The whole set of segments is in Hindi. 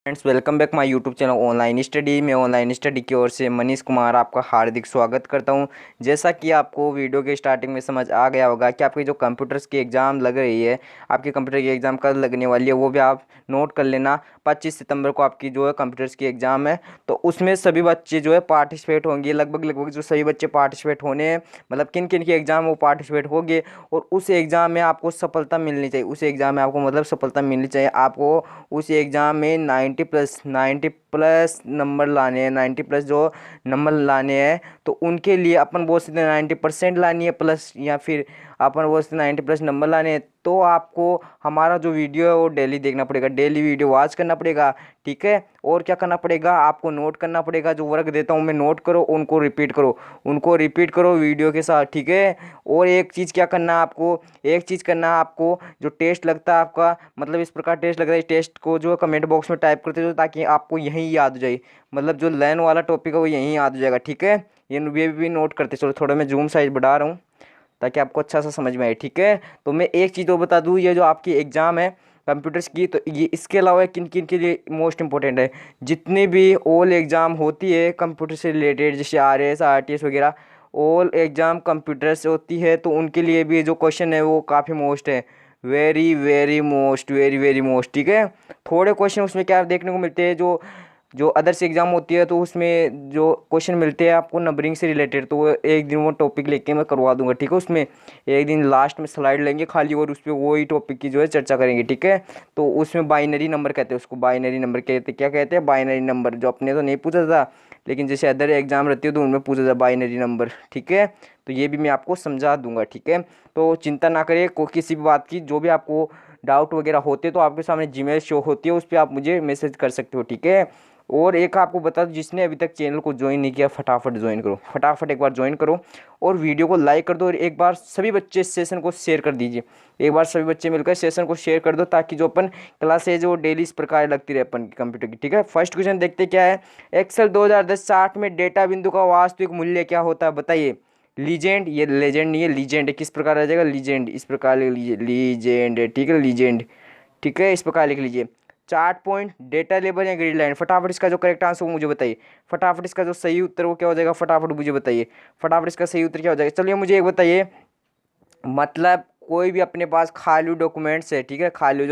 Friends, welcome back my YouTube channel online study में। ऑनलाइन स्टडी की ओर से मनीष कुमार आपका हार्दिक स्वागत करता हूं। जैसा कि आपको वीडियो के स्टार्टिंग में समझ आ गया होगा कि आपकी जो कंप्यूटर्स की एग्ज़ाम लग रही है, आपकी कंप्यूटर की एग्ज़ाम कब लगने वाली है वो भी आप नोट कर लेना। 25 सितंबर को आपकी जो है कंप्यूटर्स की एग्ज़ाम है, तो उसमें सभी बच्चे जो है पार्टिसिपेट होंगे। लगभग जो सभी बच्चे पार्टिसिपेट होने हैं, मतलब किन किन की एग्ज़ाम वो पार्टिसिपेट होंगे और उस एग्ज़ाम में आपको सफलता मिलनी चाहिए। उस एग्ज़ाम में आपको मतलब सफलता मिलनी चाहिए। आपको उस एग्ज़ाम में 90 प्लस नंबर लाने हैं। 90 प्लस जो नंबर लाने हैं तो उनके लिए अपन बोल सकते हैं 90% लानी है प्लस, या फिर अपन बोल सकते हैं 90 प्लस नंबर लाने हैं। तो आपको हमारा जो वीडियो है वो डेली देखना पड़ेगा, डेली वीडियो वॉच करना पड़ेगा, ठीक है। और क्या करना पड़ेगा, आपको नोट करना पड़ेगा। जो वर्क देता हूँ मैं, नोट करो, उनको रिपीट करो वीडियो के साथ, ठीक है। और एक चीज़ क्या करना है आपको, एक चीज़ करना है आपको, जो टेस्ट लगता है आपका, मतलब इस प्रकार टेस्ट लगता है, इस टेस्ट को जो कमेंट बॉक्स में टाइप करते हो ताकि आपको यहीं याद हो जाए। मतलब जो लर्न वाला टॉपिक है वो यहीं याद हो जाएगा, ठीक है। ये भी नोट करते चलो। थोड़ा मैं जूम साइज बढ़ा रहा हूँ ताकि आपको अच्छा सा समझ में आए, ठीक है। तो मैं एक चीज़ और बता दूँ, ये जो आपकी एग्ज़ाम है कंप्यूटर्स की, तो ये इसके अलावा किन किन के लिए मोस्ट इंपॉर्टेंट है। जितनी भी ऑल एग्ज़ाम होती है कंप्यूटर से रिलेटेड, जैसे RS RTS वगैरह, ऑल एग्ज़ाम कंप्यूटर से होती है, तो उनके लिए भी जो क्वेश्चन है वो काफ़ी मोस्ट है। वेरी मोस्ट, ठीक है। थोड़े क्वेश्चन उसमें क्या देखने को मिलते हैं, जो जो अदर्स एग्ज़ाम होती है तो उसमें जो क्वेश्चन मिलते हैं आपको नंबरिंग से रिलेटेड, तो वो एक दिन वो टॉपिक लेके मैं करवा दूंगा, ठीक है। उसमें एक दिन लास्ट में स्लाइड लेंगे खाली और उस पर वही टॉपिक की जो है चर्चा करेंगे, ठीक है। तो उसमें बाइनरी नंबर कहते हैं उसको, बाइनरी नंबर कहते हैं। क्या कहते हैं? Binary number. जो अपने तो नहीं पूछा था, लेकिन जैसे अदर एग्ज़ाम रहती है तो उनमें पूछा था बाइनरी नंबर, ठीक है। तो ये भी मैं आपको समझा दूंगा, ठीक है। तो चिंता ना करिए किसी भी बात की। जो भी आपको डाउट वगैरह होते तो आपके सामने जीमेल शो होती है, उस पर आप मुझे मैसेज कर सकते हो, ठीक है। और एक आपको बता दूं, जिसने अभी तक चैनल को ज्वाइन नहीं किया, फटाफट ज्वाइन करो, फटाफट एक बार ज्वाइन करो और वीडियो को लाइक कर दो। और एक बार सभी बच्चे इस सेशन को शेयर कर दीजिए। एक बार सभी बच्चे मिलकर सेशन को शेयर कर दो ताकि जो अपन क्लासेज वो डेली इस प्रकार लगती रहे अपन की कंप्यूटर की, ठीक है। फर्स्ट क्वेश्चन देखते क्या है। एक्सेल 2010-60 में डेटा बिंदु का वास्तविक मूल्य क्या होता है, बताइए। लीजेंड, ये लेजेंड नहीं है, लीजेंड है। किस प्रकार आ जाएगा? लीजेंड, इस प्रकार लिख लीजिए, लीजेंड है, ठीक है, लीजेंड, ठीक है। इस प्रकार लिख लीजिए। चार्ट पॉइंट, डेटा लेबल या ग्रिड लाइन। फटाफट इसका जो करेक्ट आंसर वो मुझे बताइए। फटाफट इसका जो सही उत्तर वो क्या हो जाएगा, फटाफट मुझे बताइए। फटाफट इसका सही उत्तर क्या हो जाएगा। चलिए मुझे एक बताइए, मतलब कोई भी अपने पास खाली डॉक्यूमेंट्स है, ठीक है, खाली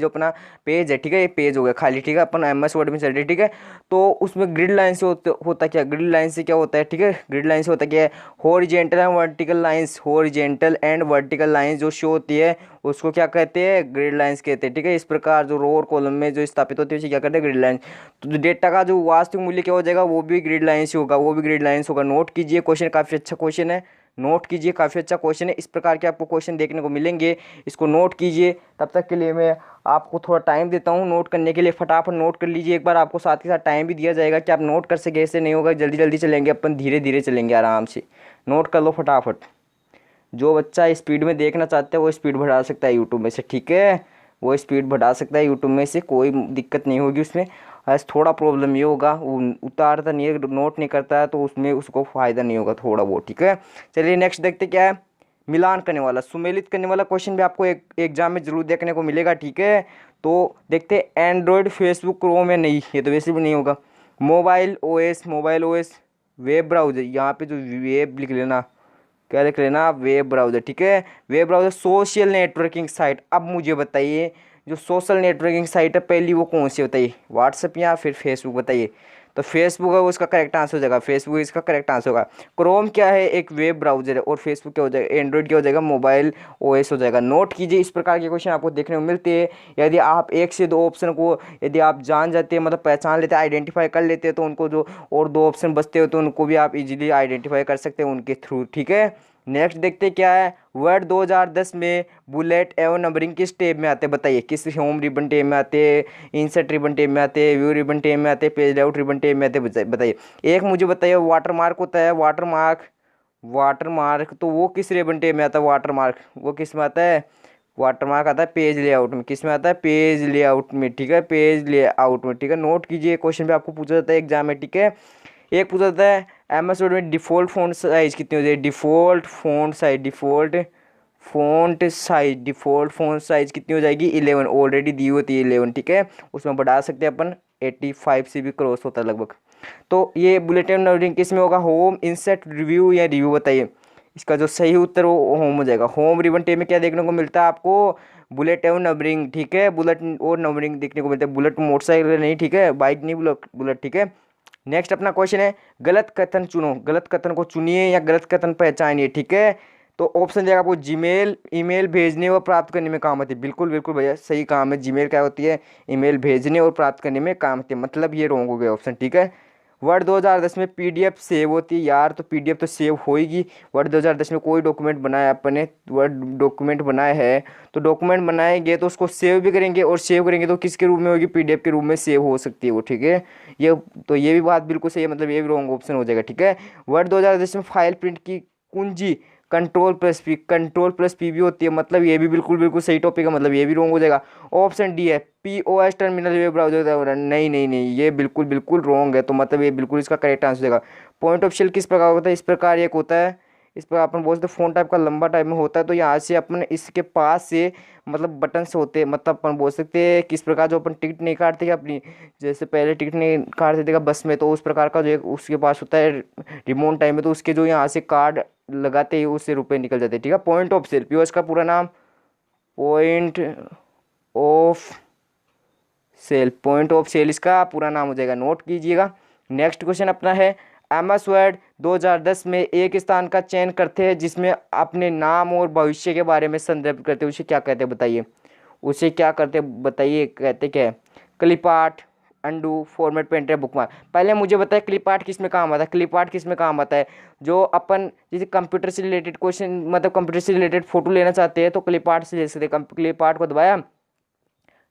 जो अपना पेज है, ठीक है, ये पेज हो गया खाली, ठीक है, अपन MS वर्ड में चल रहे, ठीक है। तो उसमें ग्रिड लाइन से होता क्या, ग्रिड लाइन से क्या होता है, ठीक है। ग्रिड लाइन से होता क्या है, horizontal and vertical lines, horizontal and vertical lines जो शो होती है उसको क्या कहते हैं, ग्रिड लाइंस कहते हैं, ठीक है। इस प्रकार जो रो और कॉलम में जो स्थापित होती है उसे क्या कहते हैं, ग्रिड लाइन। तो डेटा का जो वास्तविक मूल्य क्या हो जाएगा, वो भी ग्रिड लाइंस होगा, वो भी ग्रिड लाइंस होगा। नोट कीजिए, क्वेश्चन काफ़ी अच्छा क्वेश्चन है, नोट कीजिए, काफ़ी अच्छा क्वेश्चन है। इस प्रकार के आपको क्वेश्चन देखने को मिलेंगे, इसको नोट कीजिए। तब तक के लिए मैं आपको थोड़ा टाइम देता हूँ नोट करने के लिए। फटाफट नोट कर लीजिए। एक बार आपको साथ के साथ टाइम भी दिया जाएगा कि आप नोट कर सके, ऐसे नहीं होगा जल्दी जल्दी चलेंगे अपन, धीरे धीरे चलेंगे, आराम से। नोट कर लो फटाफट। जो बच्चा स्पीड में देखना चाहता है वो स्पीड बढ़ा सकता है यूट्यूब में से, ठीक है, वो स्पीड बढ़ा सकता है यूट्यूब में से, कोई दिक्कत नहीं होगी उसमें। बस थोड़ा प्रॉब्लम ये होगा, वो उतारता नहीं है, नोट नहीं करता है, तो उसमें उसको फ़ायदा नहीं होगा थोड़ा वो, ठीक है। चलिए नेक्स्ट देखते क्या है। मिलान करने वाला, सुमेलित करने वाला क्वेश्चन भी आपको एक एग्जाम में जरूर देखने को मिलेगा, ठीक है। तो देखते एंड्रॉयड, फेसबुक, क्रोम या नहीं, ये तो वैसे भी नहीं होगा। मोबाइल OS, वेब ब्राउजर, यहाँ पे जो वेब लिख लेना, क्या लिख लेना, वेब ब्राउज़र, ठीक है। Web browser, social networking site. अब मुझे बताइए, जो सोशल नेटवर्किंग साइट है पहली वो कौन सी बताइए, व्हाट्सएप या फिर फेसबुक, बताइए। तो फेसबुक है वो इसका करेक्ट आंसर हो जाएगा, फेसबुक इसका करेक्ट आंसर होगा। क्रोम क्या है, एक वेब ब्राउज़र है, और फेसबुक क्या हो जाएगा, एंड्रॉइड क्या हो जाएगा, मोबाइल OS हो जाएगा। नोट कीजिए, इस प्रकार के क्वेश्चन आपको देखने को मिलते हैं। यदि आप एक से दो ऑप्शन को यदि आप जान जाते हैं, मतलब पहचान लेते हैं, आइडेंटिफाई कर लेते हैं, तो उनको जो और दो ऑप्शन बचते हो तो उनको भी आप इजीली आइडेंटिफाई कर सकते हैं उनके थ्रू, ठीक है। नेक्स्ट देखते क्या है। वर्ड 2010 में बुलेट एवं नंबरिंग किस टेब में आते हैं, बताइए। किस होम रिबन टेब में आते हैं, इंसर्ट रिबन टेब में आते हैं, व्यू रिबन टेब में आते हैं, पेज लेआउट रिबन टेब में आते हैं, बताइए। एक मुझे बताइए, वाटर मार्क होता है, वाटर मार्क, वाटर मार्क तो वो किस रिबन टेब में आता है, वाटर मार्क वो किस में आता है, वाटर मार्क आता है पेज लेआउट में। किस में आता है, पेज लेआउट में, ठीक है, पेज लेआउट में, ठीक है। नोट कीजिए, क्वेश्चन भी आपको पूछा जाता है एग्जाम में, ठीक है। एक पूछा जाता है MS वर्ड में डिफ़ॉल्ट फ़ॉन्ट साइज़ कितनी होती है, default font font size, default font size कितनी हो जाएगी 11, ऑलरेडी दी होती है 11, ठीक है। उसमें बढ़ा सकते हैं अपन, 85 से भी क्रॉस होता है लगभग। तो ये बुलेटिन नंबरिंग किस में होगा, होम, इंसर्ट, रिव्यू या रिव्यू, बताइए। इसका जो सही उत्तर वो होम हो जाएगा। होम रिबन टेब में क्या देखने को मिलता है आपको, बुलेट एवं नंबरिंग, ठीक है। बुलेट और नंबरिंग देखने को मिलता है, बुलेट मोटरसाइकिल नहीं, ठीक है, बाइक नहीं, बुलेट, ठीक है। नेक्स्ट अपना क्वेश्चन है, गलत कथन चुनो, गलत कथन को चुनिए या गलत कथन पहचानिए, ठीक है। तो ऑप्शन देगा आपको, जीमेल ईमेल भेजने और प्राप्त करने में काम आती है। बिल्कुल बिल्कुल भैया सही काम है। जीमेल क्या होती है, ईमेल भेजने और प्राप्त करने में काम आती है, मतलब ये रॉन्ग हो गया ऑप्शन, ठीक है। वर्ड 2010 में पीडीएफ सेव होती है यार, तो पीडीएफ तो सेव होएगी। वर्ड 2010 में कोई डॉक्यूमेंट बनाया अपने, वर्ड डॉक्यूमेंट बनाया है, तो डॉक्यूमेंट बनाएंगे तो उसको सेव भी करेंगे, और सेव करेंगे तो किसके रूप में होगी, पीडीएफ के रूप में सेव हो सकती है वो, ठीक है। ये तो ये भी बात बिल्कुल सही है, मतलब ये भी रॉन्ग ऑप्शन हो जाएगा, ठीक है। वर्ड 2010 में फाइल प्रिंट की कुंजी कंट्रोल प्लस पी भी होती है, मतलब ये भी बिल्कुल बिल्कुल सही टॉपिक है, मतलब ये भी रॉन्ग हो जाएगा। ऑप्शन डी है, पीओएस टर्मिनल वेब ब्राउजर, नहीं नहीं नहीं, ये बिल्कुल बिल्कुल रॉन्ग है, तो मतलब ये बिल्कुल इसका करेक्ट आंसर देगा। पॉइंट ऑफ सेल किस प्रकार होता है, इस प्रकार एक होता है, इस पर अपन बोलते हैं फोन टाइप का लंबा टाइप में होता है, तो यहाँ से अपन इसके पास से मतलब बटन से होते हैं, मतलब अपन बोल सकते हैं किस प्रकार जो अपन टिकट नहीं काटते क्या अपनी, जैसे पहले टिकट नहीं काटते थे क्या बस में, तो उस प्रकार का जो एक उसके पास होता है रिमोट टाइम में, तो उसके जो यहाँ से कार्ड लगाते ही उससे रुपए निकल जाते हैं, ठीक है। पॉइंट ऑफ सेल, पीओएस का पूरा नाम, point of sale, point of sale इसका पूरा नाम हो जाएगा, नोट कीजिएगा। नेक्स्ट क्वेश्चन अपना है, एमएस वर्ड 2010 में एक स्थान का चयन करते हैं जिसमें अपने नाम और भविष्य के बारे में संदर्भ करते हैं, उसे क्या कहते हैं बताइए, उसे क्या करते हैं बताइए, कहते क्या है, clip art, undo, format, painter, bookmark. पहले मुझे बताए क्लिप आर्ट किस में काम आता है, क्लिप आर्ट किस में काम आता है, जो अपन जैसे कंप्यूटर से रिलेटेड क्वेश्चन, मतलब कंप्यूटर से रिलेटेड फोटो लेना चाहते हैं तो क्लिप आर्ट से ले सकते हैं। क्लिप आर्ट को दबाया,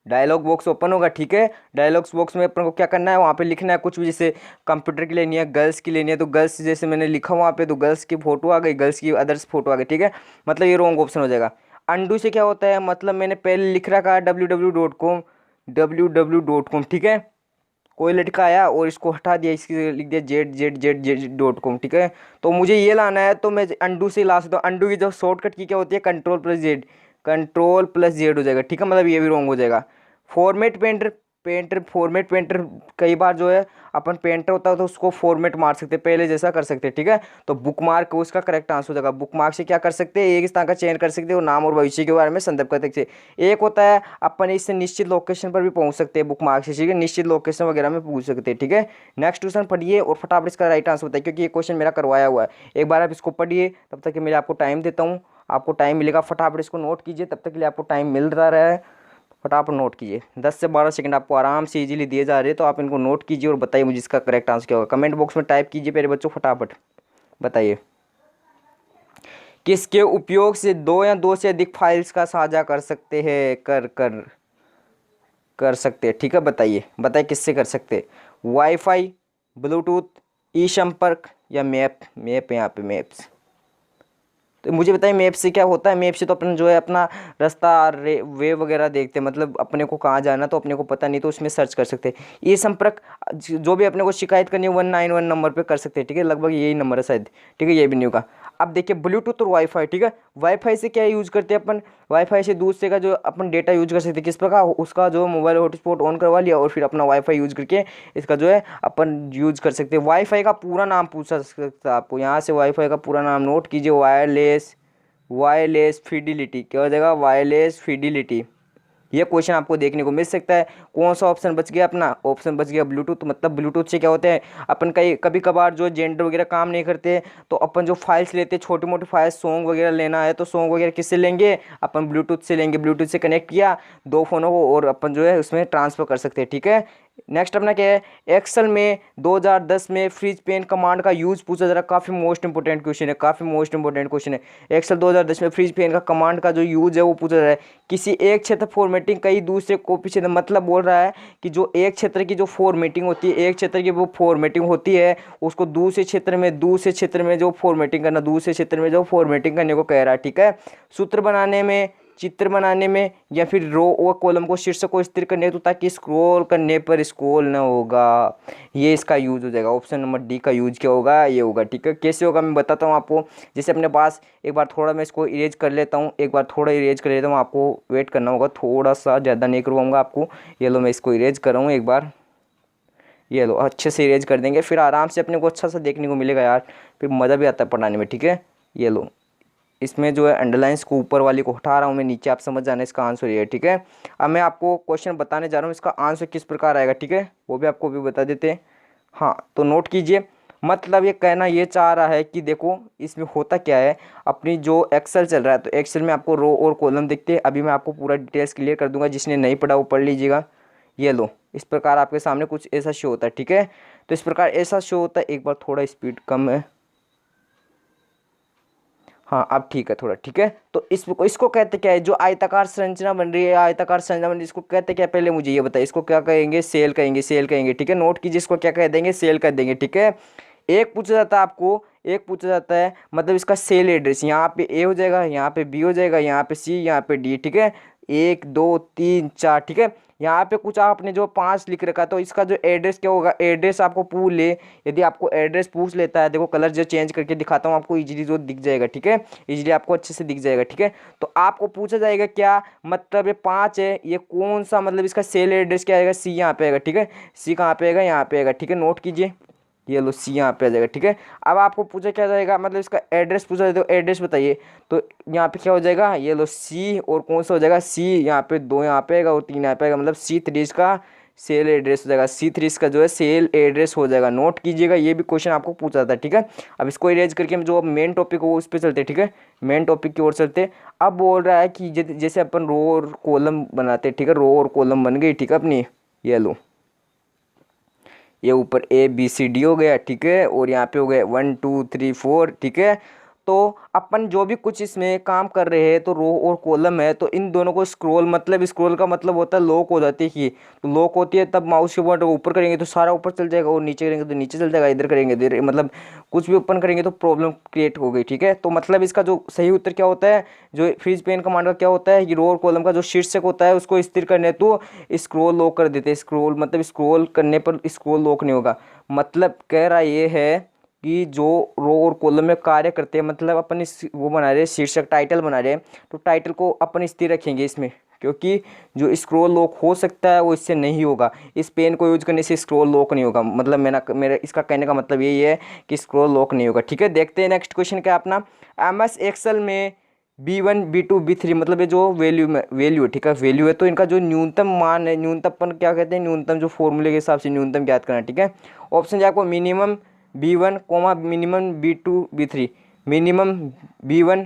डायलॉग बॉक्स ओपन होगा, ठीक है। डायलॉग्स बॉक्स में अपन को क्या करना है, वहाँ पे लिखना है कुछ भी, जैसे कंप्यूटर की लेनी है, गर्ल्स की लेनी है, तो गर्ल्स जैसे मैंने लिखा वहाँ पे, तो गर्ल्स की फोटो आ गई, गर्ल्स की अदर्स फोटो आ गई, ठीक है, मतलब ये रॉन्ग ऑप्शन हो जाएगा। अंडू से क्या होता है, मतलब मैंने पहले लिख रखा है www.com, ठीक है। कोई लड़का आया और इसको हटा दिया, इसकी लिख दिया ZZZZ.com, ठीक है। तो मुझे ये लाना है, तो मैं अंडू से ला सकता हूँ। अंडू की जो शॉर्टकट की क्या होती है, कंट्रोल प्लस जेड हो जाएगा, ठीक है, मतलब ये भी रॉन्ग हो जाएगा। फॉर्मेट फॉर्मेट पेंटर कई बार जो है अपन पेंटर होता है तो उसको फॉर्मेट मार सकते हैं, पहले जैसा कर सकते हैं, ठीक है। तो बुकमार्क उसका करेक्ट आंसर हो जाएगा। बुकमार्क से क्या कर सकते हैं, एक स्थान का चयन कर सकते हैं और नाम और भविष्य के बारे में संदर्भ कर सकते हैं। एक होता है अपन इससे निश्चित लोकेशन पर भी पहुंच सकते हैं बुकमार्क से, ठीक है, निश्चित लोकेशन वगैरह में पूछ सकते हैं, ठीक है। नेक्स्ट क्वेश्चन पढ़िए और फटाफट इसका राइट आंसर बताइए, क्योंकि ये क्वेश्चन मेरा करवाया हुआ है। एक बार आप इसको पढ़िए, तब तक के मैं आपको टाइम देता हूँ, आपको टाइम मिलेगा, फटाफट इसको नोट कीजिए, तब तक के लिए आपको टाइम मिल रहा है, फटाफट नोट कीजिए। 10 से 12 सेकंड आपको आराम से इजीली दिए जा रहे हैं, तो आप इनको नोट कीजिए और बताइए मुझे इसका करेक्ट आंसर क्या होगा। कमेंट बॉक्स में टाइप कीजिए मेरे बच्चों, फटाफट बताइए। किसके उपयोग से दो या दो से अधिक फाइल्स का साझा कर सकते हैं, कर सकते हैं, ठीक है, बताइए किससे कर सकते हैं। वाईफाई, ब्लूटूथ, ई संपर्क या मैप, यहाँ पे मैप्स। तो मुझे बताइए मैप से क्या होता है, मैप से तो अपन जो है अपना रास्ता वे वगैरह देखते हैं, मतलब अपने को कहाँ जाना तो अपने को पता नहीं तो उसमें सर्च कर सकते हैं। ये संपर्क जो भी अपने को शिकायत करनी है 191 नंबर पे कर सकते हैं, ठीक है, लगभग यही नंबर है शायद, ठीक है, ये भी नहीं होगा। अब देखिए ब्लूटूथ और वाईफाई, ठीक है, वाईफाई से क्या यूज़ करते हैं अपन, वाईफाई से दूसरे का जो अपन डेटा यूज कर सकते हैं, किस प्रकार, उसका जो मोबाइल हॉटस्पॉट ऑन करवा लिया और फिर अपना वाईफाई यूज करके इसका जो है अपन यूज कर सकते हैं। वाईफाई का पूरा नाम पूछा सकता है आपको, यहाँ से वाईफाई का पूरा नाम नोट कीजिए, वायरलेस फिडिलिटी, क्या हो जाएगा, वायरलेस फिडिलिटी। ये क्वेश्चन आपको देखने को मिल सकता है। कौन सा ऑप्शन बच गया अपना, ऑप्शन बच गया ब्लूटूथ। मतलब ब्लूटूथ से क्या होता है, अपन कभी कभार जो जेंडर वगैरह काम नहीं करते तो अपन जो फाइल्स लेते हैं, छोटी मोटी फाइल्स, सॉन्ग वगैरह लेना है तो सॉन्ग वगैरह किससे लेंगे, अपन ब्लूटूथ से लेंगे। ब्लूटूथ से कनेक्ट किया दो फोनों को और अपन जो है उसमें ट्रांसफर कर सकते हैं, ठीक है। नेक्स्ट अपना क्या है, एक्सेल में 2010 में फ्रीज पेन कमांड का यूज पूछा जा रहा है, काफ़ी मोस्ट इंपोर्टेंट क्वेश्चन है, एक्सेल 2010 में फ्रीज पेन का कमांड का जो यूज है वो पूछा जा रहा है। किसी एक क्षेत्र फॉर्मेटिंग कई दूसरे कॉपी क्षेत्र, मतलब बोल रहा है कि जो एक क्षेत्र की जो फॉर्मेटिंग होती है, एक क्षेत्र की वो फॉर्मेटिंग होती है, उसको दूसरे क्षेत्र में जो फॉर्मेटिंग करना, दूसरे क्षेत्र में जो फॉर्मेटिंग करने को कह रहा है, ठीक है। सूत्र बनाने में चित्र बनाने में या फिर रो और कॉलम को शीर्षक को स्थिर करने तो ताकि स्क्रॉल करने पर स्क्रॉल ना होगा, ये इसका यूज हो जाएगा। ऑप्शन नंबर डी का यूज क्या होगा, ये होगा। ठीक है, कैसे होगा मैं बताता हूँ आपको। जैसे अपने पास एक बार थोड़ा मैं इसको इरेज कर लेता हूँ, एक बार थोड़ा इरेज कर लेता हूँ, आपको वेट करना होगा थोड़ा सा, ज़्यादा नहीं करवाऊँगा आपको। ये लो मैं इसको इरेज कर रहा हूँ एक बार, ये लो अच्छे से इरेज कर देंगे, फिर आराम से अपने को अच्छा सा देखने को मिलेगा यार, फिर मज़ा भी आता है पढ़ाने में। ठीक है, ये लो इसमें जो है अंडरलाइंस को ऊपर वाली को हटा रहा हूँ मैं नीचे, आप समझ जाना इसका आंसर ये है। ठीक है, अब मैं आपको क्वेश्चन बताने जा रहा हूँ, इसका आंसर किस प्रकार आएगा। ठीक है, वो भी आपको भी बता देते हैं। हाँ तो नोट कीजिए, मतलब ये कहना ये चाह रहा है कि देखो इसमें होता क्या है, अपनी जो एक्सेल चल रहा है तो एक्सेल में आपको रो और कॉलम दिखते हैं। अभी मैं आपको पूरा डिटेल्स क्लियर कर दूंगा, जिसने नहीं पढ़ा वो पढ़ लीजिएगा। ये लो इस प्रकार आपके सामने कुछ ऐसा शो होता है। ठीक है, तो इस प्रकार ऐसा शो होता है, एक बार थोड़ा स्पीड कम है, हाँ अब ठीक है थोड़ा। ठीक है, तो इसको कहते क्या है, जो आयताकार संरचना बन रही है, आयताकार संरचना बन रही है, इसको कहते क्या है, पहले मुझे ये बताइए, इसको क्या कहेंगे, सेल कहेंगे, सेल कहेंगे। ठीक है, नोट कीजिए, इसको क्या कह देंगे, सेल कर देंगे। ठीक है, एक पूछा जाता है आपको, एक पूछा जाता है मतलब इसका सेल एड्रेस, यहाँ पे ए हो जाएगा, यहाँ पे बी हो जाएगा, यहाँ पे सी, यहाँ पे डी। ठीक है, 1 2 3 4। ठीक है, यहाँ पे कुछ आपने जो 5 लिख रखा है, तो इसका जो एड्रेस क्या होगा, एड्रेस आपको पूछ ले, यदि आपको एड्रेस पूछ लेता है, देखो कलर जो चेंज करके दिखाता हूँ आपको, इजीली जो दिख जाएगा। ठीक है, इजीली आपको अच्छे से दिख जाएगा। ठीक है, तो आपको पूछा जाएगा क्या, मतलब ये 5 है, ये कौन सा, मतलब इसका सेल एड्रेस क्या आएगा, सी यहाँ पे आएगा। ठीक है, सी कहाँ पे आएगा, यहाँ पे आएगा। ठीक है, नोट कीजिए, ये लो सी यहाँ पे आ जाएगा। ठीक है, अब आपको पूछा क्या जाएगा, मतलब इसका एड्रेस पूछा जाए तो एड्रेस बताइए, तो यहाँ पे क्या हो जाएगा, ये लो सी, और कौन सा हो जाएगा, सी यहाँ पे 2 यहाँ पे आएगा और 3 यहाँ पे आएगा, मतलब C3 इसका सेल एड्रेस हो जाएगा, C3 इसका जो है सेल एड्रेस हो जाएगा। नोट कीजिएगा, ये भी क्वेश्चन आपको पूछा जाता है। ठीक है, अब इसको इरेज करके हम जो मेन टॉपिक हो उस पर चलते हैं। ठीक है, मेन टॉपिक की ओर चलते। अब बोल रहा है कि जैसे अपन रो और कॉलम बनाते हैं। ठीक है, रो और कॉलम बन गई। ठीक है अपनी, ये लो ये ऊपर ABCD हो गया। ठीक है, और यहाँ पे हो गए 1 2 3 4। ठीक है, तो अपन जो भी कुछ इसमें काम कर रहे हैं, तो रो और कॉलम है, तो इन दोनों को स्क्रॉल, मतलब स्क्रॉल का मतलब होता है लॉक हो जाती है, तो लॉक होती है, तब माउस के बटन को ऊपर करेंगे तो सारा ऊपर चल जाएगा, और नीचे करेंगे तो नीचे चल जाएगा, इधर करेंगे इधर, मतलब कुछ भी ओपन करेंगे तो प्रॉब्लम क्रिएट हो गई। ठीक है, तो मतलब इसका जो सही उत्तर क्या होता है, जो फ्रीज पेन कमांड का क्या होता है कि रो और कॉलम का जो शीर्षक होता है उसको स्थिर करने तो स्क्रॉल लॉक कर देते हैं। स्क्रॉल मतलब स्क्रॉल करने पर स्क्रॉल लॉक नहीं होगा, मतलब कह रहा ये है कि जो रो और कॉलम में कार्य करते हैं, मतलब अपन इस वो बना रहे हैं शीर्षक, टाइटल बना रहे हैं, तो टाइटल को अपन स्थिर रखेंगे इसमें, क्योंकि जो स्क्रॉल लॉक हो सकता है वो इससे नहीं होगा, इस पेन को यूज करने से स्क्रॉल लॉक नहीं होगा, मतलब मेरा इसका कहने का मतलब यही है कि स्क्रॉल लॉक नहीं होगा। ठीक है, देखते हैं नेक्स्ट क्वेश्चन क्या है अपना, MS एक्सेल में B1 B2 B3 मतलब ये जो वैल्यू है। ठीक है, वैल्यू है, तो इनका जो न्यूनतम मान है, न्यूनतम अपन क्या कहते हैं, न्यूनतम जो फॉर्मूले के हिसाब से न्यूनतम ज्ञात करना। ठीक है, ऑप्शन है आपको minimum B1 comma minimum B2 B3, minimum B1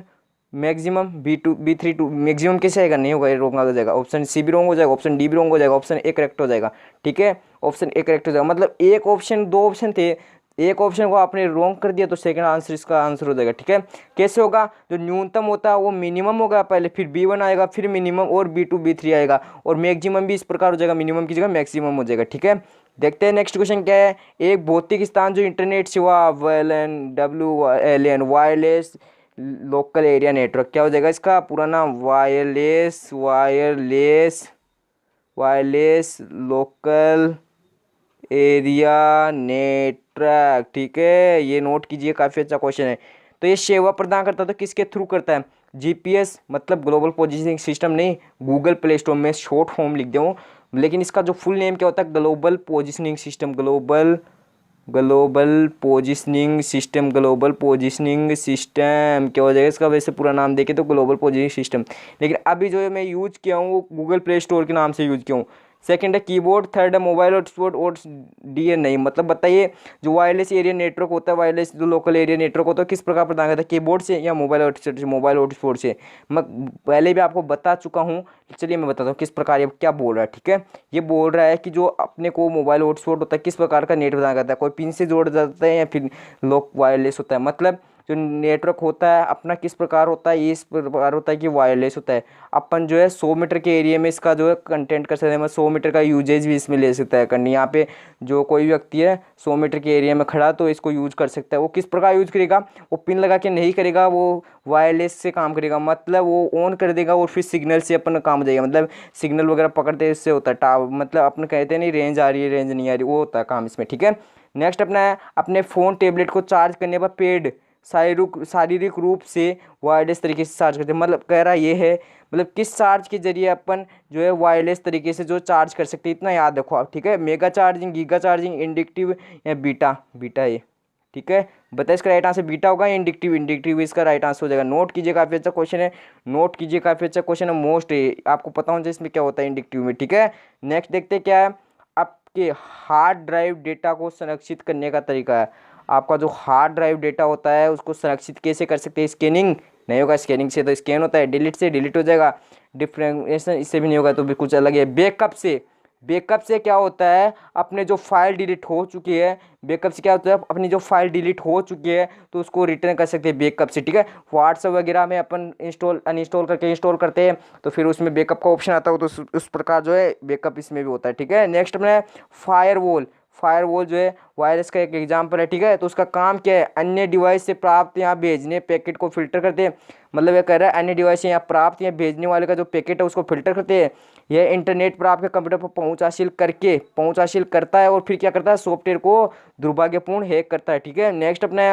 maximum B2 B3 two, maximum कैसे आएगा, नहीं होगा, ये रॉन्ग आ जाएगा, ऑप्शन सी भी रॉन्ग हो जाएगा, ऑप्शन डी भी रॉन्ग हो जाएगा, ऑप्शन ए करेक्ट हो जाएगा। ठीक है, ऑप्शन ए करेक्ट हो जाएगा, मतलब एक ऑप्शन, 2 ऑप्शन थे, एक ऑप्शन को आपने रॉन्ग कर दिया तो सेकंड आंसर इसका आंसर हो जाएगा। ठीक है, कैसे होगा, जो न्यूनतम होता है वो मिनिमम होगा पहले, फिर B1 आएगा, फिर मिनिमम, और B2 B3 आएगा, और मैक्सिमम भी इस प्रकार हो जाएगा, मिनिमम की जगह मैक्सिमम हो जाएगा। ठीक है, देखते हैं नेक्स्ट क्वेश्चन क्या है, एक भौतिक स्थान जो इंटरनेट सेवा WLAN wireless local area network, क्या हो जाएगा इसका पूरा नाम, वायरलेस लोकल एरिया नेटवर्क। ठीक है, ये नोट कीजिए, काफ़ी अच्छा क्वेश्चन है। तो ये सेवा प्रदान करता है तो किसके थ्रू करता है, GPS मतलब ग्लोबल पोजिशनिंग सिस्टम, नहीं गूगल प्ले स्टोर में शॉर्ट फॉर्म लिख दूँ, लेकिन इसका जो फुल नेम क्या होता है, global positioning system, global positioning system क्या हो जाएगा इसका, वैसे पूरा नाम देखे तो ग्लोबल पोजिशनिंग सिस्टम, लेकिन अभी जो मैं यूज किया हूँ वो गूगल प्ले स्टोर के नाम से यूज किया हूँ। सेकंड है कीबोर्ड, थर्ड है मोबाइल हॉटस्पॉट, और डी है नहीं, मतलब बताइए जो वायरलेस एरिया नेटवर्क होता है, वायरलेस जो लोकल एरिया नेटवर्क होता है किस प्रकार प्रदान करता है, कीबोर्ड से या मोबाइल हॉटस्पॉट से। मैं पहले भी आपको बता चुका हूँ, चलिए मैं बताता हूँ किस प्रकार ये क्या बोल रहा है। ठीक है, ये बोल रहा है कि जो अपने को मोबाइल हॉटस्पॉट होता है किस प्रकार का नेट प्रदान करता है, कोई पिन से जोड़ जाता है या फिर लोक वायरलेस होता है, मतलब जो नेटवर्क होता है अपना किस प्रकार होता है, ये इस प्रकार होता है कि वायरलेस होता है। अपन जो है 100 मीटर के एरिया में इसका जो है कंटेंट कर सकते हैं, मतलब 100 मीटर का यूजेज भी इसमें ले सकता है करनी। यहाँ पे जो कोई व्यक्ति है 100 मीटर के एरिया में खड़ा तो इसको यूज कर सकता है। वो किस प्रकार यूज करेगा, वो पिन लगा के नहीं करेगा, वो वायरलेस से काम करेगा, मतलब वो ऑन कर देगा और फिर सिग्नल से अपन काम हो जाएगा, मतलब सिग्नल वगैरह पकड़ते हैं, इससे होता है टावर, मतलब अपन कहते हैं नहीं रेंज आ रही है रेंज नहीं आ रही, वो होता है काम इसमें, ठीक है। नेक्स्ट अपना है अपने फ़ोन टैबलेट को चार्ज करने पर पेड शारीरिक रूप से वायरलेस तरीके से चार्ज करते हैं। मतलब कह रहा ये है, मतलब किस चार्ज के जरिए अपन जो है वायरलेस तरीके से जो चार्ज कर सकते हैं, इतना याद रखो आप, ठीक है। Mega charging, giga charging, inductive या बीटा, बीटा ये, ठीक है। बताइए इसका राइट आंसर बीटा होगा या इंडक्टिव, इंडक्टिव इसका राइट आंसर हो जाएगा। नोट कीजिए, काफ़ी अच्छा क्वेश्चन है, नोट कीजिए, काफ़ी अच्छा क्वेश्चन है, मोस्ट है, आपको पता होना चाहिए इसमें क्या होता है इंडक्टिव में, ठीक है। नेक्स्ट देखते हैं क्या है, आपके हार्ड ड्राइव डेटा को संरक्षित करने का तरीका है। आपका जो हार्ड ड्राइव डेटा होता है उसको संरक्षित कैसे कर सकते हैं, स्कैनिंग नहीं होगा, स्कैनिंग से तो स्कैन होता है, डिलीट से डिलीट हो जाएगा, डिफरेंशिएशन इससे भी नहीं होगा, तो भी कुछ अलग है। बैकअप से, बैकअप से क्या होता है, अपने जो फाइल डिलीट हो चुकी है, बैकअप से क्या होता है अपनी जो फाइल डिलीट हो चुकी है तो उसको रिटर्न कर सकते हैं बैकअप से, ठीक है। व्हाट्सएप वगैरह में अपन इंस्टॉल अनइंस्टॉल करके इंस्टॉल करते हैं तो फिर उसमें बैकअप का ऑप्शन आता है, तो उस प्रकार जो है बैकअप इसमें भी होता है, ठीक है। नेक्स्ट अपना फायरवॉल, फायरवॉल जो है वायरस का एक एग्जाम्पल है, ठीक है। तो उसका काम क्या है, अन्य डिवाइस से प्राप्त या भेजने पैकेट को फिल्टर करते हैं, मतलब ये कह रहा है अन्य डिवाइस से या प्राप्त या भेजने वाले का जो पैकेट है उसको फिल्टर करते हैं। यह इंटरनेट पर आपके कंप्यूटर पर पहुंच हासिल करता है और फिर क्या करता है, सॉफ्टवेयर को दुर्भाग्यपूर्ण हैक करता है, ठीक है। नेक्स्ट अपना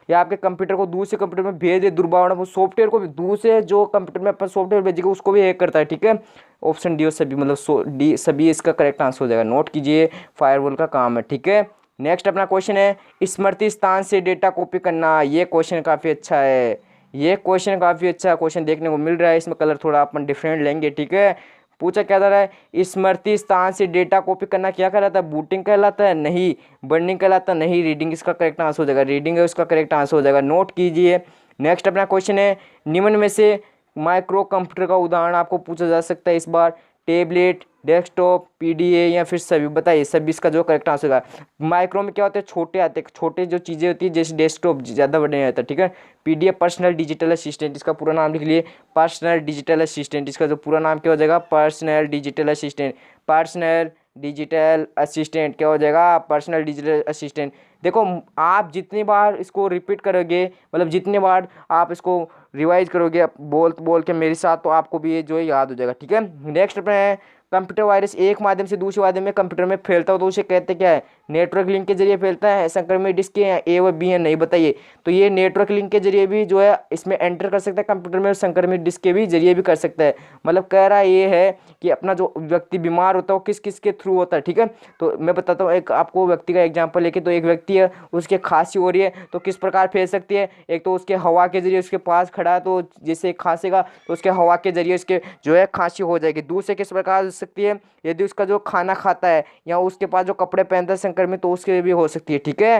या आपके कंप्यूटर को दूसरे कंप्यूटर में भेज दे दुर्भावनापूर्ण सॉफ्टवेयर को भी, दूसरे जो कंप्यूटर में अपन सॉफ्टवेयर भेजेगा उसको भी हैक करता है, ठीक है। ऑप्शन डी और सभी, मतलब डी सभी इसका करेक्ट आंसर हो जाएगा। नोट कीजिए, फायरवॉल का काम है, ठीक है। नेक्स्ट अपना क्वेश्चन है स्मृति स्थान से डेटा कॉपी करना। ये क्वेश्चन काफ़ी अच्छा है, ये क्वेश्चन काफ़ी अच्छा क्वेश्चन देखने को मिल रहा है, इसमें कलर थोड़ा अपन डिफरेंट लेंगे, ठीक है। पूछा क्या जा रहा है, स्मृति स्थान से डेटा कॉपी करना क्या कहलाता है, बूटिंग कहलाता है, नहीं बर्निंग कहलाता है, नहीं रीडिंग इसका करेक्ट आंसर हो जाएगा, रीडिंग है उसका करेक्ट आंसर हो जाएगा। नोट कीजिए। नेक्स्ट अपना क्वेश्चन है निम्न में से माइक्रो कंप्यूटर का उदाहरण आपको पूछा जा सकता है इस बार, टेबलेट, डेस्कटॉप, पीडीए या फिर सभी, बताइए सभी इसका जो करेक्ट आंसर होगा। माइक्रो में क्या होते हैं, छोटे आते हैं, छोटे जो चीज़ें होती है, जैसे डेस्कटॉप ज़्यादा बड़े नहीं आता, ठीक है। पीडीए पर्सनल डिजिटल असिस्टेंट, इसका पूरा नाम लिख लिए, पर्सनल डिजिटल असिस्टेंट, इसका जो पूरा नाम क्या हो जाएगा, personal digital assistant, personal digital assistant क्या हो जाएगा, पर्सनल डिजिटल असिस्टेंट। देखो आप जितनी बार इसको रिपीट करोगे, मतलब जितनी बार आप इसको रिवाइज करोगे बोल के मेरे साथ, तो आपको भी ये जो है याद हो जाएगा, ठीक है। नेक्स्ट अपना कंप्यूटर वायरस एक माध्यम से दूसरे माध्यम में कंप्यूटर में फैलता हो तो उसे कहते क्या है, नेटवर्क लिंक के जरिए फैलता है, संक्रमित डिस्क के ए व बी है, नहीं बताइए। तो ये नेटवर्क लिंक के जरिए भी जो है इसमें एंटर कर सकता है कंप्यूटर में, संक्रमित डिस्क के भी जरिए भी कर सकता है। मतलब कह रहा ये है कि अपना जो व्यक्ति बीमार होता है वो किस किस के थ्रू होता है, ठीक है। तो मैं बताता हूँ एक आपको व्यक्ति का एग्जाम्पल लेके, तो एक व्यक्ति है उसके खांसी हो रही है तो किस प्रकार फैल सकती है, एक तो उसके हवा के जरिए, उसके पास खड़ा है तो जैसे खांसेगा तो उसके हवा के जरिए उसके जो है खांसी हो जाएगी। दूसरे किस प्रकार हो सकती है, यदि उसका जो खाना खाता है या उसके पास जो कपड़े पहनता है संक्रमित, तो उसके भी हो सकती है, ठीक है।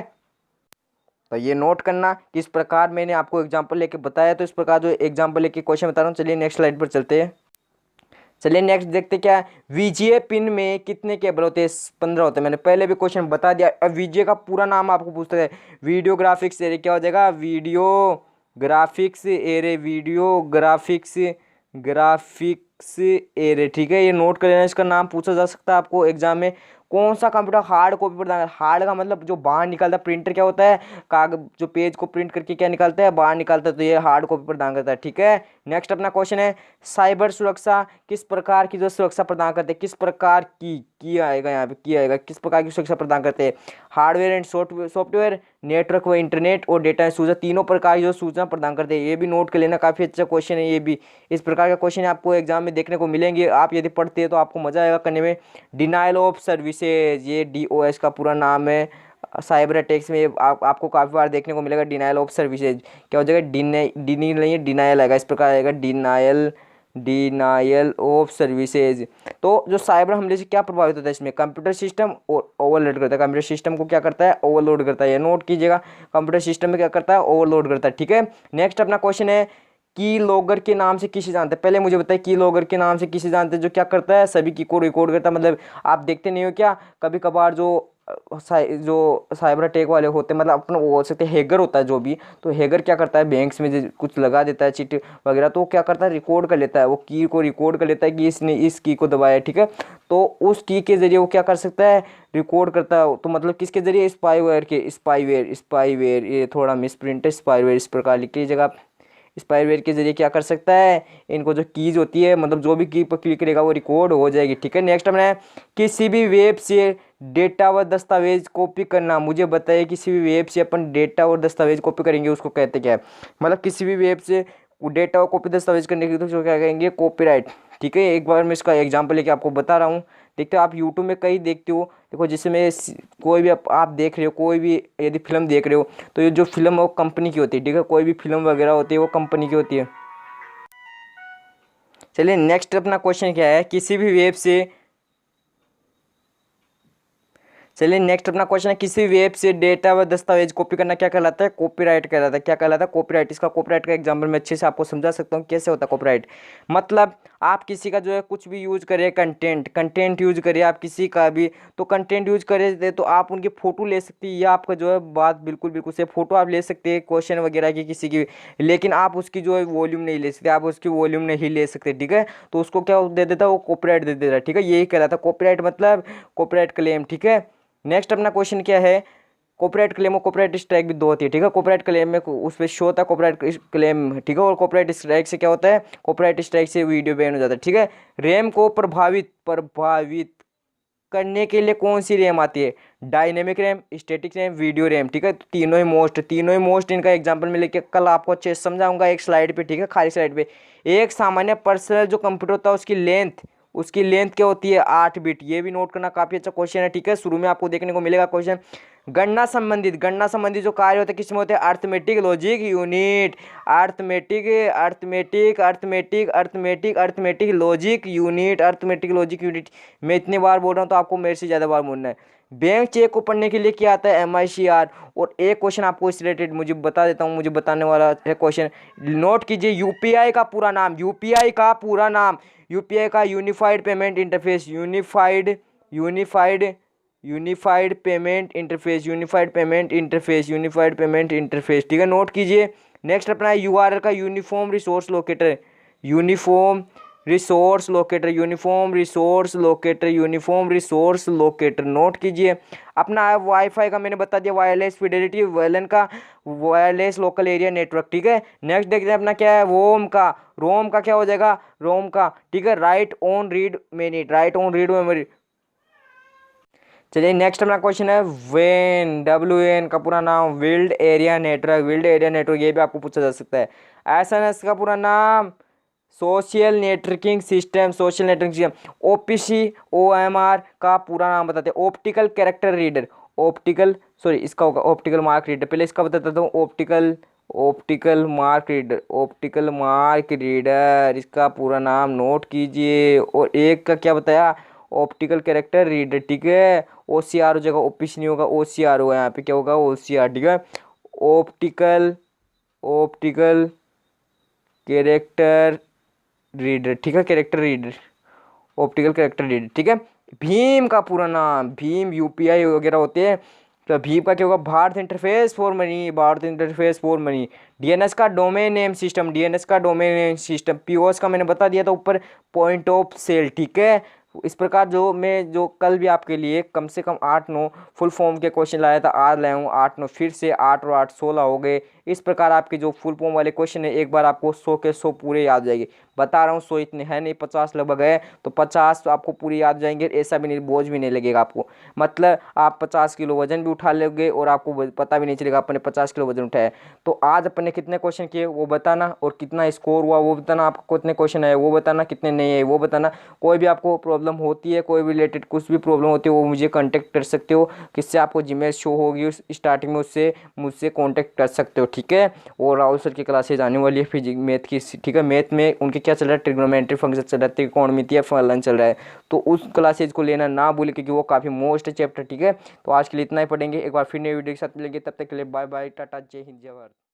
तो ये नोट करना किस प्रकार मैंने आपको एग्जांपल लेके बताया, तो इस प्रकार जो एग्जांपल लेके क्वेश्चन बता रहा हूँ। चलिए नेक्स्ट स्लाइड पर चलते हैं। चलिए नेक्स्ट देखते क्या है, वीजीए पिन में कितने केबल होते हैं, 15 होते हैं, मैंने पहले भी क्वेश्चन बता दिया। अब वीजीए का पूरा नाम आपको पूछते हैं, वीडियो ग्राफिक्स एरे, क्या हो जाएगा, video graphics array, video graphics array, ठीक है। ये नोट कर लेना, इसका नाम पूछा जा सकता है आपको एग्जाम में। कौन सा कंप्यूटर हार्ड कॉपी प्रदान, हार्ड का मतलब जो बाहर निकलता है, प्रिंटर क्या होता है, कागज जो पेज को प्रिंट करके क्या निकालता है, बाहर निकालता है, तो ये हार्ड कॉपी प्रदान करता है, ठीक है। नेक्स्ट अपना क्वेश्चन है साइबर सुरक्षा किस प्रकार की जो सुरक्षा प्रदान करते हैं, किस प्रकार की आएगा यहाँ पे, की आएगा, किस प्रकार की सुरक्षा प्रदान करते हैं, हार्डवेयर एंड सॉफ्टवेयर, नेटवर्क व इंटरनेट और डेटा सूचना, तीनों प्रकार की जो सूचना प्रदान करते हैं। ये भी नोट कर लेना, काफ़ी अच्छा क्वेश्चन है ये भी। इस प्रकार का क्वेश्चन आपको एग्जाम में देखने को मिलेंगे, आप यदि पढ़ते हैं तो आपको मजा आएगा करने में। डिनाइल ऑफ सर्विसेज, ये DOS का पूरा नाम है। साइबर अटैक्स में आपको काफ़ी बार देखने को मिलेगा डिनाइल ऑफ सर्विसेज, क्या हो जाएगा, डिनी नहीं है, डिनाइल आएगा, इस प्रकार आएगा डिनायल ऑफ सर्विसेज। तो जो साइबर हमले से क्या प्रभावित होता है, इसमें कंप्यूटर सिस्टम और ओवरलोड करता है, कंप्यूटर सिस्टम को क्या करता है, ओवरलोड करता है। ये नोट कीजिएगा, कंप्यूटर सिस्टम में क्या करता है, ओवरलोड करता है, ठीक है। नेक्स्ट अपना क्वेश्चन है की लॉगर के नाम से किसे जानते हैं, पहले मुझे बताइए की लॉगर के नाम से किसे जानते हैं, जो क्या करता है, सभी की को रिकॉर्ड करता है। मतलब आप देखते नहीं हो क्या, कभी कभार जो जो साइबर अटैक वाले होते हैं, मतलब अपना वो हो सकते हैं हैकर होता है जो भी, तो हैकर क्या करता है बैंक्स में कुछ लगा देता है चिट वगैरह, तो क्या करता है रिकॉर्ड कर लेता है, वो की को रिकॉर्ड कर लेता है कि इसने इस की को दबाया, ठीक है। तो उस की के जरिए वो क्या कर सकता है, रिकॉर्ड करता है। तो मतलब किसके जरिए, स्पाईवेयर, ये थोड़ा मिस प्रिंट है, स्पाईवेयर इस प्रकार लिख लीजिएगा आप। स्पाईवेयर के जरिए क्या कर सकता है, इनको जो कीज होती है, मतलब जो भी की पर क्लिक करेगा वो रिकॉर्ड हो जाएगी, ठीक है। नेक्स्ट हमने किसी भी वेब से डेटा व दस्तावेज कॉपी करना, मुझे बताइए किसी भी वेब से अपन डेटा और दस्तावेज कॉपी करेंगे उसको कहते क्या है। मतलब किसी भी वेब से डेटा और कॉपी दस्तावेज करने के लिए तो उसको क्या कहेंगे, कॉपीराइट, ठीक है। एक बार मैं इसका एग्जांपल लेके आपको बता रहा हूँ। देखते हो आप यूट्यूब में कई देखते हो, देखो जिसमें कोई भी आप देख रहे हो, कोई भी यदि फिल्म देख रहे हो, तो ये जो फिल्म है वो कंपनी की होती है, ठीक है। कोई भी फिल्म वगैरह होती है वो कंपनी की होती है। चलिए नेक्स्ट अपना क्वेश्चन क्या है, किसी भी वेब से, चलिए नेक्स्ट अपना क्वेश्चन है, किसी वेब से डेटा व दस्तावेज कॉपी करना क्या कहलाता है, कॉपीराइट कहलाता है। क्या कहलाता है, कॉपीराइट। इसका कॉपीराइट का एग्जांपल मैं अच्छे से आपको समझा सकता हूँ कैसे होता है कॉपीराइट। मतलब आप किसी का जो है कुछ भी यूज करें, कंटेंट यूज करिए आप किसी का भी, तो कंटेंट यूज करे तो आप उनकी फोटो ले सकते हैं, या आपका जो है बात बिल्कुल बिल्कुल से फोटो आप ले सकते हैं क्वेश्चन वगैरह की किसी की, लेकिन आप उसकी जो है वॉल्यूम नहीं ले सकते, आप उसकी वॉल्यूम नहीं ले सकते, ठीक है। तो उसको क्या दे देता है, वो कॉपीराइट दे देता है, ठीक है। यही कहलाता है कॉपीराइट, मतलब कॉपीराइट क्लेम, ठीक है। नेक्स्ट अपना क्वेश्चन क्या है, कॉपीराइट क्लेम और कॉपीराइट स्ट्राइक भी दो होती है, ठीक है। कॉपीराइट क्लेम में उस पर शो होता है कॉपीराइट क्लेम, ठीक है। और कॉपीराइट स्ट्राइक से क्या होता है, कॉपीराइट स्ट्राइक से वीडियो बैन हो जाता है, ठीक है। रैम को प्रभावित करने के लिए कौन सी रैम आती है, dynamic RAM, static RAM, video RAM, ठीक है। तो तीनों ही मोस्ट इनका एग्जांपल मैं लेके कल आपको अच्छे से समझाऊंगा एक स्लाइड पे, ठीक है, खाली स्लाइड पे। एक सामान्य पर्सनल जो कंप्यूटर होता है उसकी लेंथ क्या होती है, 8 बिट। ये भी नोट करना, काफी अच्छा क्वेश्चन है, ठीक है। शुरू में आपको देखने को मिलेगा क्वेश्चन। गणना संबंधित जो कार्य होते हैं किसमें होते हैं, arithmetic logic unit, arithmetic logic unit. मैं इतनी बार बोल रहा हूँ तो आपको मेरे से ज़्यादा बार बोलना है। बैंक चेक को पढ़ने के लिए क्या आता है, MICR। और एक क्वेश्चन आपको इस रिलेटेड मुझे बता देता हूँ, मुझे बताने वाला है क्वेश्चन, नोट कीजिए। यूपीआई का पूरा नाम, यूपीआई का unified payment interface, unified payment interface, ठीक है। नोट कीजिए। नेक्स्ट अपना है URL का यूनिफॉर्म रिसोर्स लोकेटर, नोट कीजिए। अपना है वाईफाई का, मैंने बता दिया, वायरलेस फिडेलिटी, वेलन का वायरलेस लोकल एरिया नेटवर्क, ठीक है। नेक्स्ट देखते हैं अपना क्या है, रोम का क्या हो जाएगा, रोम का, ठीक है, राइट ऑन रीड मेमोरी। चलिए नेक्स्ट अपना क्वेश्चन है, WAN का पूरा नाम, विल्ड एरिया नेटवर्क, ये भी आपको पूछा जा सकता है। SNS का पूरा नाम, social networking system, OPC OMR का पूरा नाम बताते हैं, ऑप्टिकल कैरेक्टर रीडर, इसका होगा ऑप्टिकल मार्क रीडर। पहले इसका बता देता हूँ, ऑप्टिकल मार्क रीडर, इसका पूरा नाम नोट कीजिए। और एक का क्या बताया, ऑप्टिकल कैरेक्टर रीडर, ठीक है। OCR हो जाएगा, OPC नहीं होगा, OCR होगा, यहाँ पे क्या होगा, OCR, ठीक है। ऑप्टिकल कैरेक्टर रीडर, ठीक है, ऑप्टिकल कैरेक्टर रीडर, ठीक है। भीम का पूरा नाम, भीम UPI वगैरह होते हैं, तो भीम का क्या होगा, Bharat interface for money. DNS का डोमेन नेम सिस्टम, POS का मैंने बता दिया था ऊपर, पॉइंट ऑफ सेल, ठीक है। इस प्रकार जो कल भी आपके लिए कम से कम 8-9 फुल फॉर्म के क्वेश्चन लाया था, आज लाया हूँ 8-9, फिर से 8 और 8 16 हो गए। इस प्रकार आपके जो फुल फॉर्म वाले क्वेश्चन है एक बार आपको 100 के 100 पूरे याद जाएंगे। बता रहा हूँ 100 इतने हैं नहीं, 50 लगभग है, तो 50 तो आपको पूरे याद जाएंगे, ऐसा भी नहीं, बोझ भी नहीं लगेगा आपको। मतलब आप 50 किलो वजन भी उठा लोगे और आपको पता भी नहीं चलेगा अपने 50 किलो वजन उठाया। तो आज अपने कितने क्वेश्चन किए वो बताना, और कितना स्कोर हुआ वो बताना, आपको कितने क्वेश्चन आए वो बताना, कितने नहीं है वो बताना। कोई भी आपको प्रॉब्लम होती है, कोई भी रिलेटेड कुछ भी प्रॉब्लम होती है, वो मुझे कांटेक्ट कर सकते हो, किससे आपको जीमेल शो होगी उस स्टार्टिंग में, उससे मुझसे कांटेक्ट कर सकते हो, ठीक है। और राहुल सर की क्लासेज आने वाली है फिजिक्स मैथ की, ठीक है। मैथ में उनके क्या चल रहा है, ट्रिग्नोमेट्री फंक्शन चल रहा है, त्रिकोणमितीय फलन चल रहा है, तो उस क्लासेज को लेना ना भूले क्योंकि वो काफ़ी मोस्ट चैप्टर, ठीक है। तो आज के लिए इतना ही पढ़ेंगे, एक बार फिर नई वीडियो के साथ मिलेंगे, तब तक के लिए बाय बाय, टाटा, जय हिंद, जय भारत।